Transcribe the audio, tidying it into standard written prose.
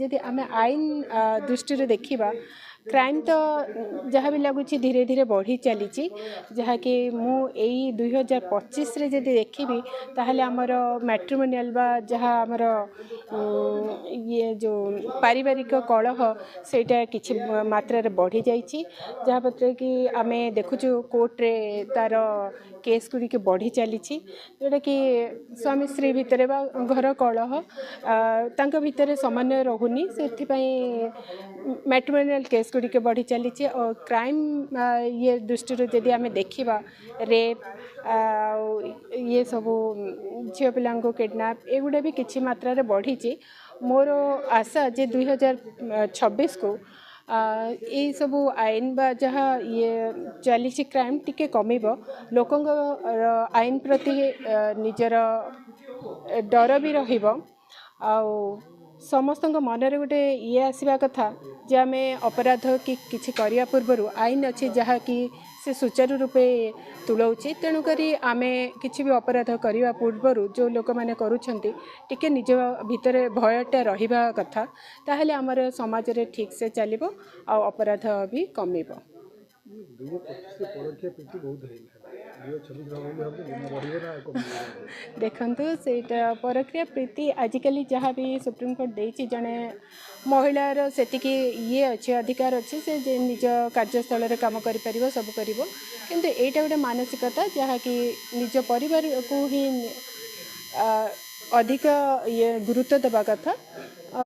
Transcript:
जदि आम आईन दृष्टि देखा क्राइम तो जहाँ भी लगुच धीरे धीरे बढ़ी चली जहाँकि मुझे 2025 रे जदि देखी ताहले आमर मैट्रिमोनियल बा जहाँ आमर ये जो पारिवारिक कलह सेटा किछि मात्रा बढ़ी जाइछि जहाँ पत्र कि आम देखुचु कोर्ट रे तार केस गुड़िक बढ़ी चली जोटा कि स्वामी स्त्री भितर बा घर कलह तांका भितर सामान्य रहुनी से मैट्रिमोनियल केस गुड़िक बढ़ी चली और क्राइम ये दृष्टि जदि आम देखा रेप ये सब झील पिला किडनैप एगुड़ा भी किसी मात्रा रे बढ़ी मोर आशा जे 2026 को ये सब आईन बा जहाँ ये चली क्राइम टिके कमिब लोक आईन प्रति निजर डर भी रहिब समस्त मनरे गोटे ये आसवा कथा जे आम अपराध कि किसी करने पूर्व आईन अच्छी जहाँ कि से सुचारू रूपे तुलाऊँचे तेणुक आम किसी भी अपराध करने पूर्व जो लोक मैंने करुँचे टिके निज भितर भयटा रहिबा कथा ताहले आमर समाज रे ठीक से चलिबो आ अपराध भी कमिबो। देखु से परक्रिया प्रीति आजिकल जहाँ भी सुप्रीमकोर्ट देती जड़े महिलार से ये अच्छे अधिकार अच्छे से निज कार्यस्थल में कम कर सब कर किंतु एटा गोटे मानसिकता जहाँ कि निज परिवार को ही अधिक ये गुरुत्व देवा कथा